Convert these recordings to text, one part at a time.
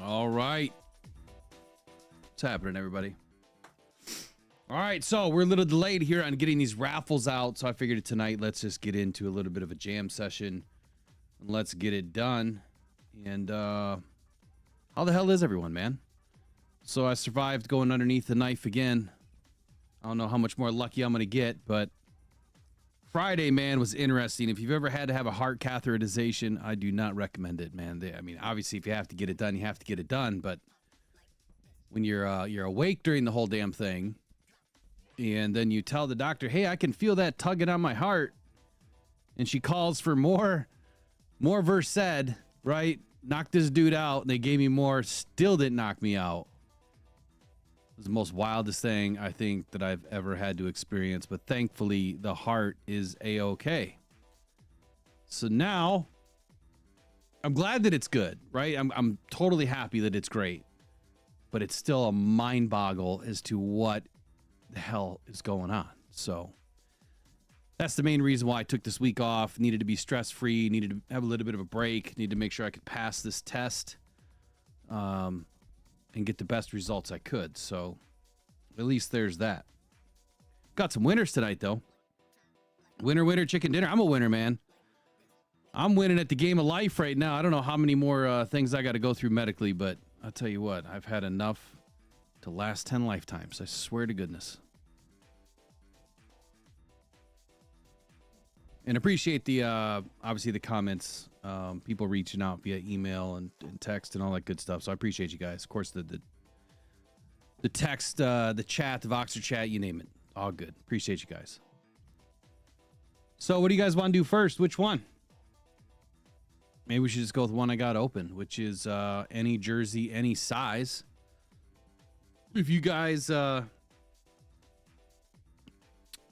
All right. What's happening, everybody? All right, so we're a little delayed here on getting these raffles out, so I figured tonight let's just get into a little bit of a jam session and let's get it done. And how the hell is everyone, man? So I survived going underneath the knife again. I don't know how much more lucky I'm gonna get, but Friday, man, was interesting. If you've ever had to have a heart catheterization, I do not recommend it, man. I mean, obviously, if you have to get it done, you have to get it done. But when you're awake during the whole damn thing, and then you tell the doctor, "Hey, I can feel that tugging on my heart," and she calls for more Versed, right? Knocked this dude out, and they gave me more. Still didn't knock me out. It was the most wildest thing I think that I've ever had to experience, but thankfully the heart is a-okay. So now I'm glad that it's good, right? I'm totally happy that it's great, but it's still a mind boggle as to what the hell is going on. So that's the main reason why I took this week off. Needed to be stress free, needed to have a little bit of a break, needed to make sure I could pass this test. And get the best results I could. So at least there's that. Got some winners tonight, though. Winner, chicken dinner. I'm a winner, man. I'm winning at the game of life right now. I don't know how many more things I got to go through medically, but I'll tell you what, I've had enough to last 10 lifetimes. I swear to goodness. And appreciate the, obviously, the comments. People reaching out via email and text and all that good stuff. So I appreciate you guys. Of course, the text, the chat, the Voxer chat, you name it. All good. Appreciate you guys. So what do you guys want to do first? Which one? Maybe we should just go with one I got open, which is any jersey, any size. If you guys...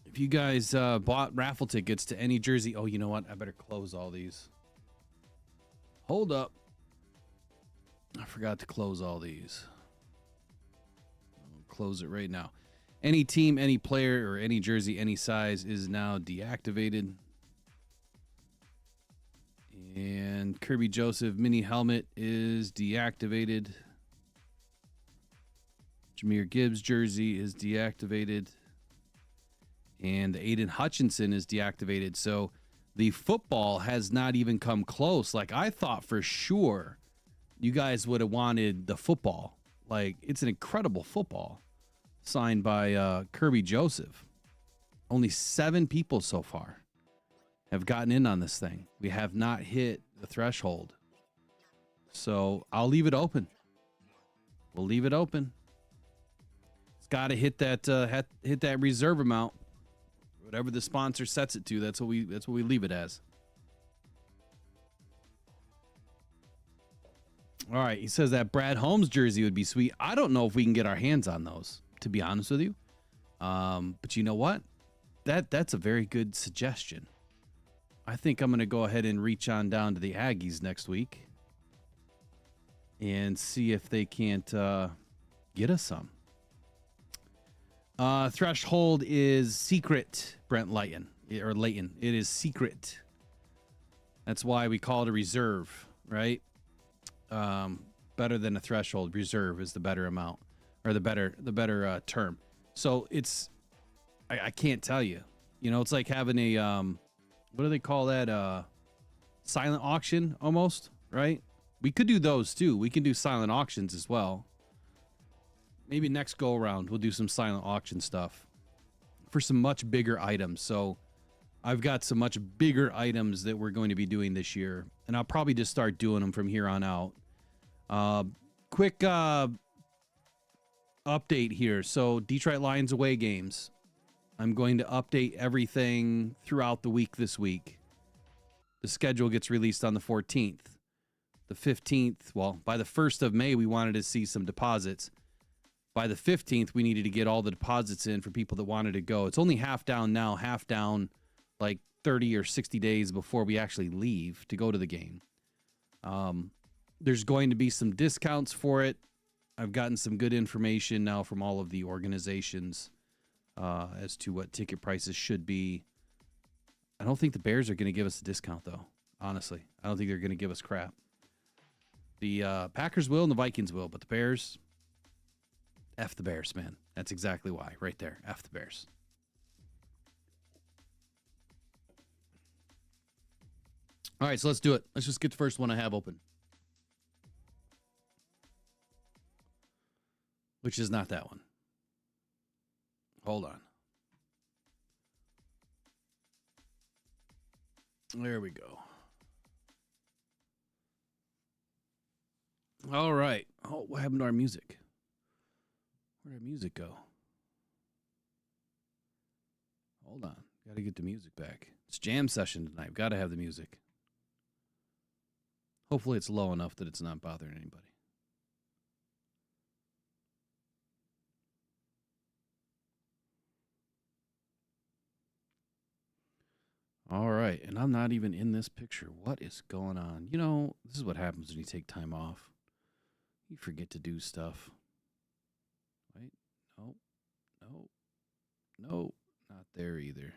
If you guys bought raffle tickets to any jersey... Oh, you know what? I better close all these. Hold up. I forgot to close all these. I'll close it right now. Any team, any player, or any jersey, any size is now deactivated. And Kirby Joseph mini helmet is deactivated. Jameer Gibbs jersey is deactivated. And the Aiden Hutchinson is deactivated. So the football has not even come close. Like, I thought for sure you guys would have wanted the football. Like, it's an incredible football signed by Kirby Joseph. Only 7 people so far have gotten in on this thing. We have not hit the threshold. So I'll leave it open. We'll leave it open. It's got to hit that reserve amount. Whatever the sponsor sets it to, that's what we leave it as. All right, he says that Brad Holmes jersey would be sweet. I don't know if we can get our hands on those, to be honest with you. But you know what? That's a very good suggestion. I think I'm going to go ahead and reach on down to the Aggies next week and see if they can't get us some. Threshold is secret, Brent Layton. It is secret. That's why we call it a reserve, right? Better than a threshold. Reserve is the better amount, or the better term. So it's, I can't tell you. You know, it's like having a, what do they call that? Silent auction almost, right? We could do those too. We can do silent auctions as well. Maybe next go around we'll do some silent auction stuff for some much bigger items. So I've got some much bigger items that we're going to be doing this year, and I'll probably just start doing them from here on out. Quick update here. So Detroit Lions away games. I'm going to update everything throughout the week this week. The schedule gets released on the 14th. The 15th, well, by the 1st of May, we wanted to see some deposits. By the 15th, we needed to get all the deposits in for people that wanted to go. It's only half down now, half down like 30 or 60 days before we actually leave to go to the game. There's going to be some discounts for it. I've gotten some good information now from all of the organizations as to what ticket prices should be. I don't think the Bears are going to give us a discount, though. Honestly, I don't think they're going to give us crap. The Packers will and the Vikings will, but the Bears, F the Bears, man. That's exactly why, right there. F the Bears. All right, so let's do it. Let's just get the first one I have open. Which is not that one. Hold on. There we go. All right. Oh, what happened to our music? Where'd our music go? Hold on. Got to get the music back. It's jam session tonight. Got to have the music. Hopefully it's low enough that it's not bothering anybody. All right, and I'm not even in this picture. What is going on? You know, this is what happens when you take time off. You forget to do stuff. Right? No, no, no, not there either.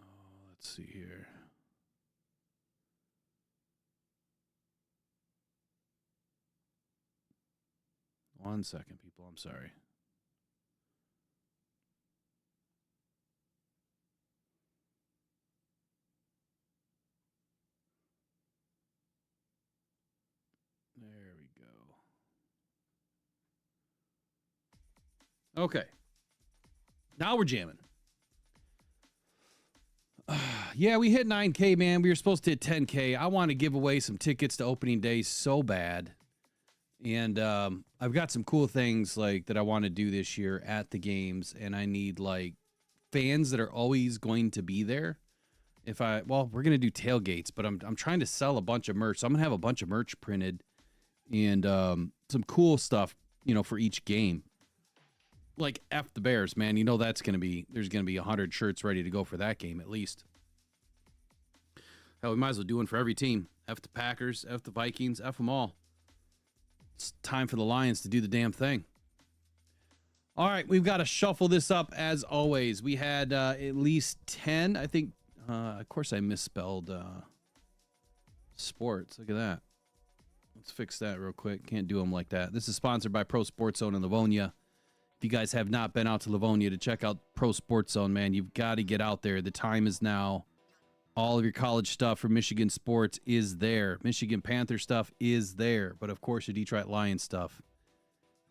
Oh, let's see here. One second, people. I'm sorry. There we go. Okay. Now we're jamming. Yeah, we hit 9K, man. We were supposed to hit 10K. I want to give away some tickets to opening day so bad. And I've got some cool things like that I want to do this year at the games, and I need like fans that are always going to be there. Well, we're gonna do tailgates, but I'm trying to sell a bunch of merch, so I'm gonna have a bunch of merch printed and some cool stuff, you know, for each game. Like F the Bears, man. You know there's gonna be 100 shirts ready to go for that game at least. Hell, we might as well do one for every team. F the Packers, F the Vikings, F them all. It's time for the Lions to do the damn thing. All right, we've got to shuffle this up as always. We had at least 10, I think. Of course, I misspelled sports. Look at that. Let's fix that real quick. Can't do them like that. This is sponsored by Pro Sports Zone in Livonia. If you guys have not been out to Livonia to check out Pro Sports Zone, man, you've got to get out there. The time is now. All of your college stuff for Michigan sports is there. Michigan Panther stuff is there. But, of course, your Detroit Lions stuff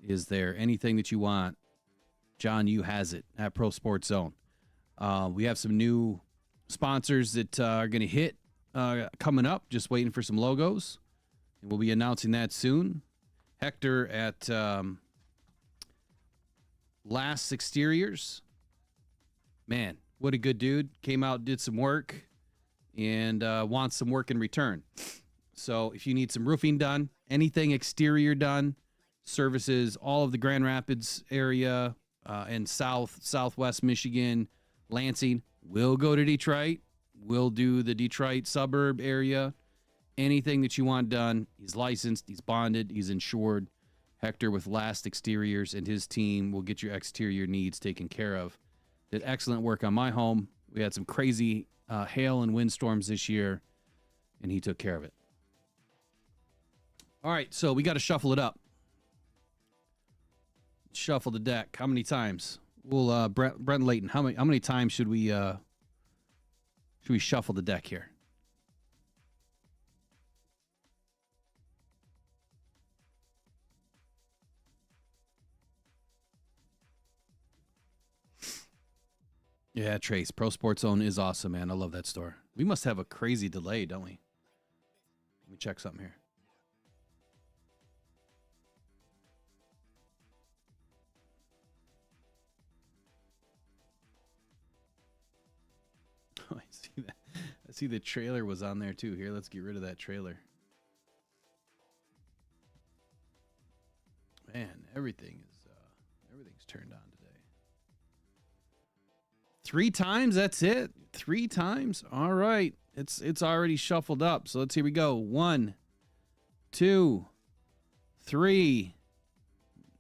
is there. Anything that you want, John, you has it at Pro Sports Zone. We have some new sponsors that are going to hit coming up. Just waiting for some logos. And we'll be announcing that soon. Hector at Last Exteriors. Man, what a good dude. Came out, did some work. And wants some work in return. So if you need some roofing done, anything exterior done, services all of the Grand Rapids area and southwest Michigan, Lansing, we'll go to Detroit. We'll do the Detroit suburb area. Anything that you want done, he's licensed, he's bonded, he's insured. Hector with Last Exteriors and his team will get your exterior needs taken care of. Did excellent work on my home. We had some crazy hail and windstorms this year, and he took care of it. All right, so we got to shuffle it up. Shuffle the deck. How many times? We'll Brent Layton. How many times should we shuffle the deck here? Yeah, Trace. Pro Sports Zone is awesome, man. I love that store. We must have a crazy delay, don't we? Let me check something here. Oh, I see that. I see the trailer was on there too. Here, let's get rid of that trailer. Man, everything's turned on today. 3 times, that's it. 3 times. All right. It's already shuffled up. So here we go. 1, 2, 3.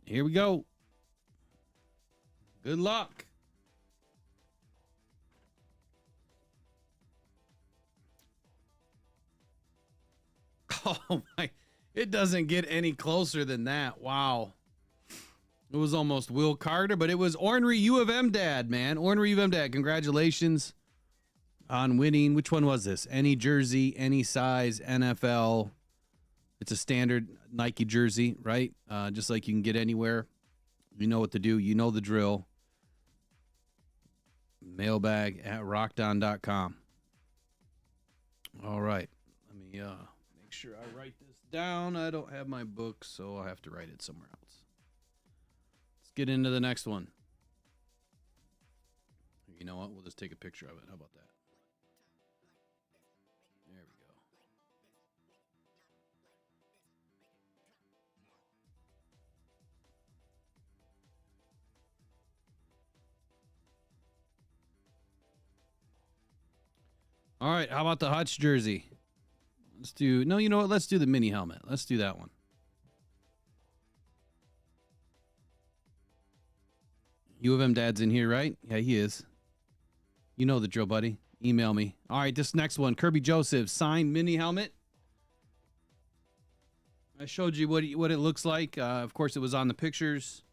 Here we go. Good luck. Oh my, it doesn't get any closer than that. Wow. It was almost Will Carter, but it was Ornery U of M Dad, man. Ornery U of M Dad, congratulations on winning. Which one was this? Any jersey, any size, NFL. It's a standard Nike jersey, right? Just like you can get anywhere. You know what to do. You know the drill. Mailbag at rockdown.com. All right. Let me make sure I write this down. I don't have my book, so I'll have to write it somewhere else. Let's get into the next one. You know what? We'll just take a picture of it. How about that? There we go. All right, how about the Hutch jersey? Let's do, no, you know what? Let's do the mini helmet. Let's do that one. U of M Dad's in here, right? Yeah, he is. You know the drill, buddy. Email me. All right, this next one, Kirby Joseph, signed mini helmet. I showed you what it looks like. Of course, it was on the pictures.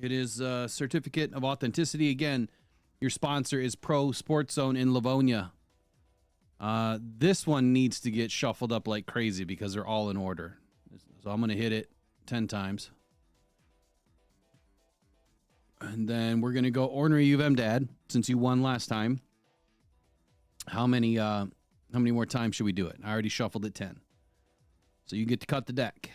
It is a certificate of authenticity. Again, your sponsor is Pro Sports Zone in Livonia. This one needs to get shuffled up like crazy because they're all in order. So I'm going to hit it 10 times. And then we're going to go Ornery U of M Dad, since you won last time. How many more times should we do it? I already shuffled it 10. So you get to cut the deck.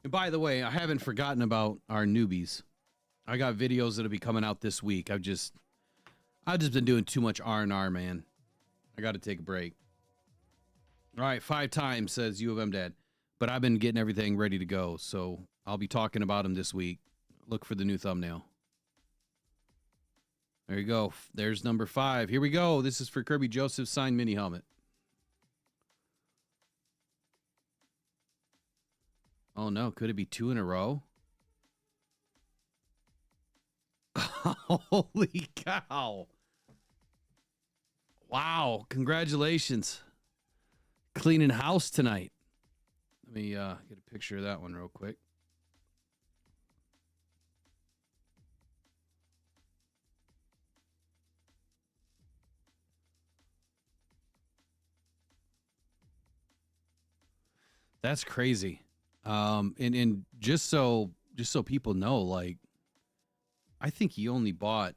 And by the way, I haven't forgotten about our newbies. I got videos that'll be coming out this week. I've just been doing too much R&R, man. I got to take a break. All right, 5 times, says U of M Dad. But I've been getting everything ready to go, so I'll be talking about them this week. Look for the new thumbnail. There you go. There's number 5. Here we go. This is for Kirby Joseph signed mini helmet. Oh, no. Could it be 2 in a row? Holy cow. Wow. Congratulations. Cleaning house tonight. Let me get a picture of that one real quick. That's crazy. And just so people know, like, I think he only bought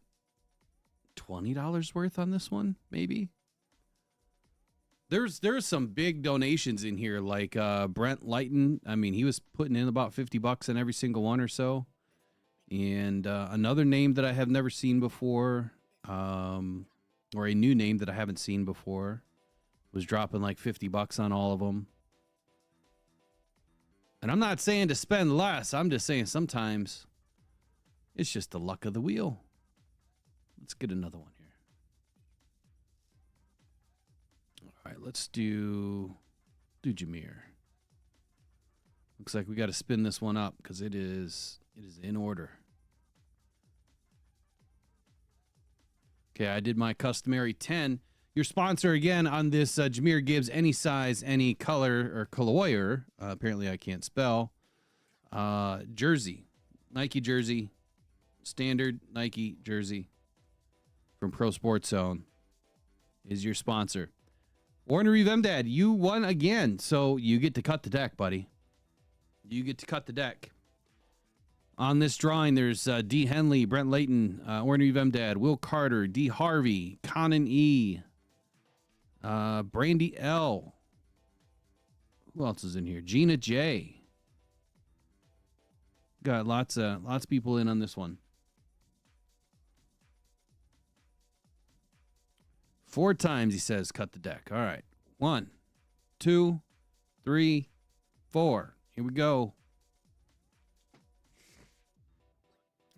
$20 worth on this one, maybe. There's some big donations in here, like Brent Lighton. I mean, he was putting in about $50 on every single one or so. And another name that I have never seen before, or a new name that I haven't seen before, was dropping like $50 on all of them. And I'm not saying to spend less. I'm just saying sometimes it's just the luck of the wheel. Let's get another one here. All right, let's do Jameer. Looks like we got to spin this one up because it is in order. Okay, I did my customary 10. Your sponsor again on this Jameer Gibbs, any size, any color, or color. Apparently I can't spell. Jersey, Nike jersey, standard Nike jersey from Pro Sports Zone is your sponsor. Ornery Vemdad, you won again, so you get to cut the deck, buddy. You get to cut the deck. On this drawing, there's D. Henley, Brent Layton, Ornery Vemdad, Will Carter, D. Harvey, Conan E., Brandy L. Who else is in here? Gina J. Got lots of people in on this one. 4 times, he says, cut the deck. All right. 1, 2, 3, 4. Here we go.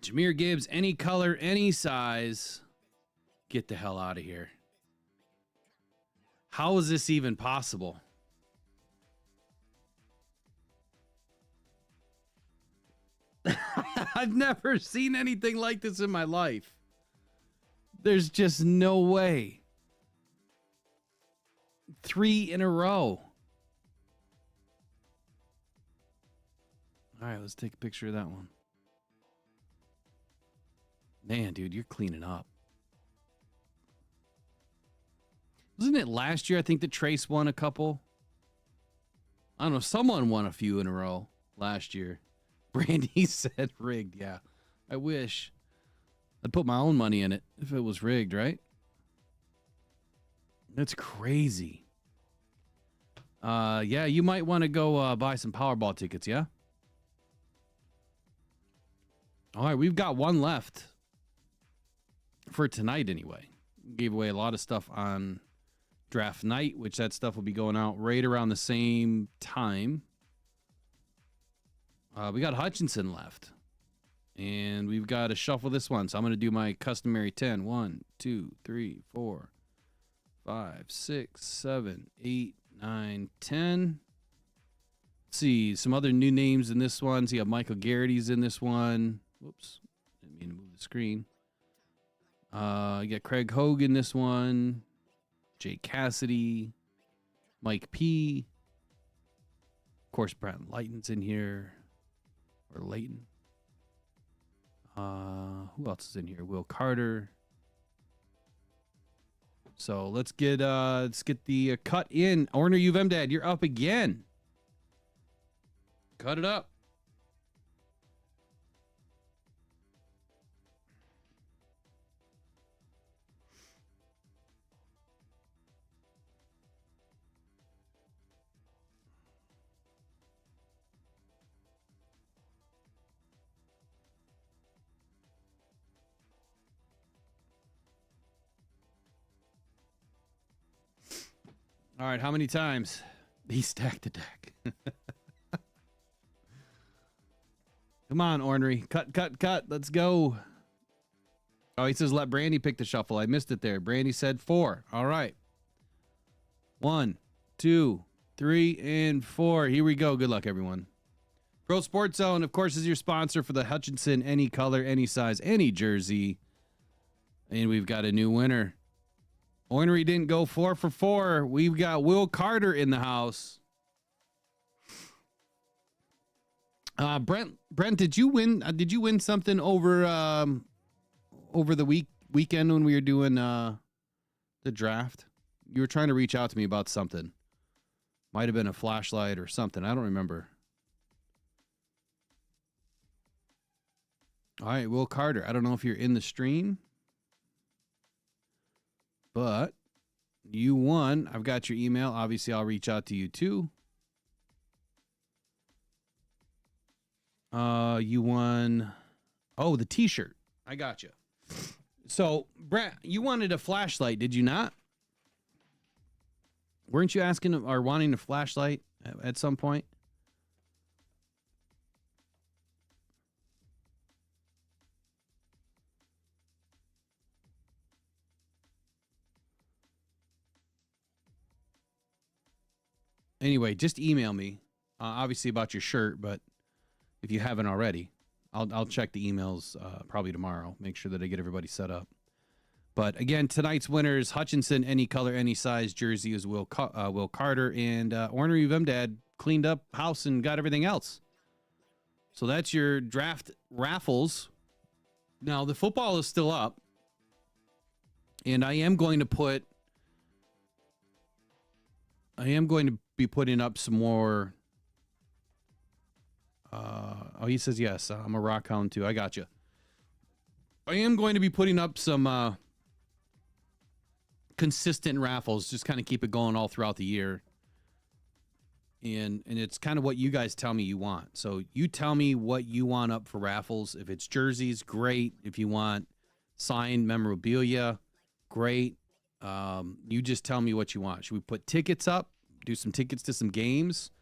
Jameer Gibbs, any color, any size. Get the hell out of here. How is this even possible? I've never seen anything like this in my life. There's just no way. 3 in a row. All right, let's take a picture of that one. Man, dude, you're cleaning up. Wasn't it last year, I think, that Trace won a couple? I don't know. Someone won a few in a row last year. Brandy said rigged. Yeah, I wish. I'd put my own money in it if it was rigged, right? That's crazy. Yeah, you might want to go buy some Powerball tickets, yeah? All right, we've got one left for tonight anyway. Gave away a lot of stuff on draft night, which that stuff will be going out right around the same time. We got Hutchinson left. And we've got to shuffle this one. So I'm going to do my customary 10. 1, 2, 3, 4, 5, 6, 7, 8, 9, 10. Let's see. Some other new names in this one. So you have Michael Garrity's in this one. Whoops. Didn't mean to move the screen. You got Craig Hogan in this one. Jay Cassidy. Mike P. Of course, Brent Layton's in here. Or Layton. Who else is in here? Will Carter. So let's get the cut in. Orner UVM Dad, you're up again. Cut it up. All right, how many times? He stacked the deck. Come on, Ornery. Cut. Let's go. Oh, he says let Brandy pick the shuffle. I missed it there. Brandy said 4. All right. 1, 2, 3, and 4. Here we go. Good luck, everyone. Pro Sports Zone, of course, is your sponsor for the Hutchinson any color, any size, any jersey. And we've got a new winner. Ornery didn't go 4 for 4. We've got Will Carter in the house. Brent, did you win? Did you win something over the weekend when we were doing the draft? You were trying to reach out to me about something. Might have been a flashlight or something. I don't remember. All right, Will Carter. I don't know if you're in the stream. But you won. I've got your email. Obviously, I'll reach out to you too. You won. Oh, the t-shirt. I got you. So, Brett, you wanted a flashlight, did you not? Weren't you asking or wanting a flashlight at some point? Anyway, just email me, obviously about your shirt, but if you haven't already, I'll check the emails probably tomorrow, make sure that I get everybody set up. But again, tonight's winners, Hutchinson, any color, any size jersey is Will Carter, and Ornery Vemdad cleaned up house and got everything else. So that's your draft raffles. Now, the football is still up, and I am going to be putting up some more. Oh, he says yes. I'm a Rockhound too. I got you. I am going to be putting up some consistent raffles, just kind of keep it going all throughout the year. And it's kind of what you guys tell me you want. So you tell me what you want up for raffles. If it's jerseys, great. If you want signed memorabilia, great. You just tell me what you want. Should we put tickets up? Do some tickets to some games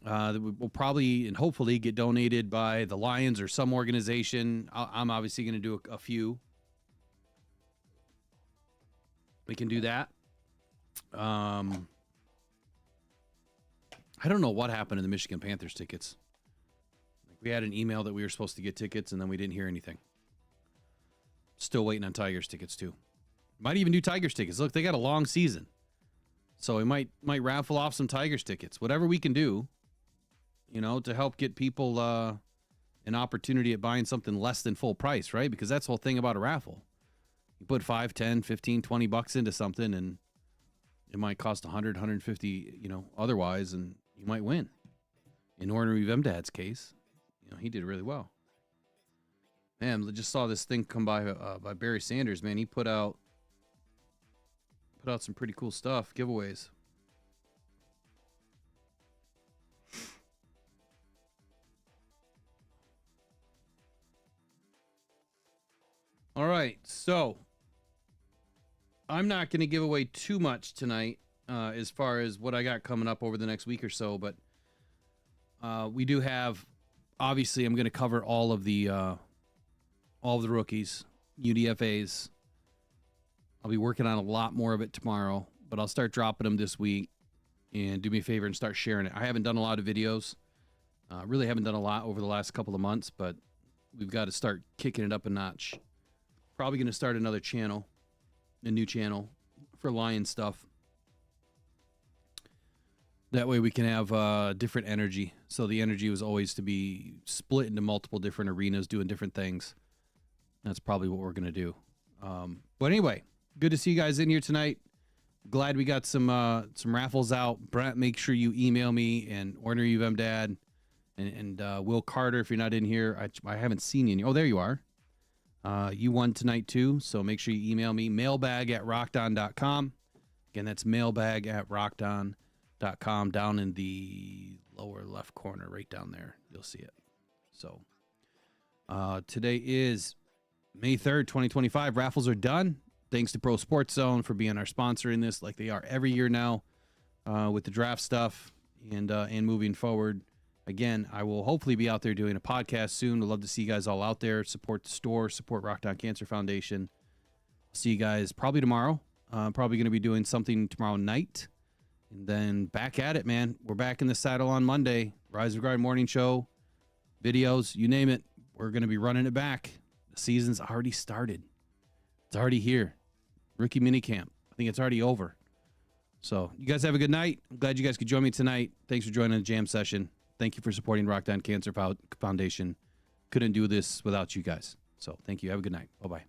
that will probably and hopefully get donated by the Lions or some organization. I'm obviously going to do a few. We can do that. I don't know what happened to the Michigan Panthers tickets. We had an email that we were supposed to get tickets, and then we didn't hear anything. Still waiting on Tigers tickets, too. Might even do Tigers tickets. Look, they got a long season. So we might raffle off some Tigers tickets. Whatever we can do, you know, to help get people an opportunity at buying something less than full price, right? Because that's the whole thing about a raffle. You put 5, 10, 15, 20 bucks into something, and it might cost 100, 150, you know, otherwise, and you might win. In Ornery Vemdad's case, you know, he did really well. Man, I just saw this thing come by Barry Sanders, man. He put out some pretty cool stuff, giveaways. All right, so I'm not going to give away too much tonight as far as what I got coming up over the next week or so, but we do have, obviously, I'm going to cover all of the rookies, UDFAs. I'll be working on a lot more of it tomorrow, but I'll start dropping them this week. And do me a favor and start sharing it. I haven't done a lot of videos. Really haven't done a lot over the last couple of months, but we've got to start kicking it up a notch. Probably going to start another channel, a new channel for Lion stuff. That way we can have different energy. So the energy was always to be split into multiple different arenas doing different things. That's probably what we're going to do. But anyway, good to see you guys in here tonight. Glad we got some raffles out. Brent, make sure you email me, and Ornery Vemdad and Will Carter if you're not in here. I haven't seen you. Oh, there you are. You won tonight too, so make sure you email me, mailbag@rockdown.com. Again, that's mailbag@rockdown.com, down in the lower left corner, right down there. You'll see it. So today is May 3rd, 2025. Raffles are done. Thanks to Pro Sports Zone for being our sponsor in this, like they are every year now, with the draft stuff and moving forward. Again, I will hopefully be out there doing a podcast soon. I'd love to see you guys all out there. Support the store, support Rockdown Cancer Foundation. See you guys probably tomorrow. Probably going to be doing something tomorrow night. And then back at it, man. We're back in the saddle on Monday. Rise of Guard Morning Show, videos, you name it. We're going to be running it back. The season's already started. It's already here. Rookie minicamp. I think it's already over. So you guys have a good night. I'm glad you guys could join me tonight. Thanks for joining the jam session. Thank you for supporting Rockdown Cancer Foundation. Couldn't do this without you guys. So thank you. Have a good night. Bye-bye.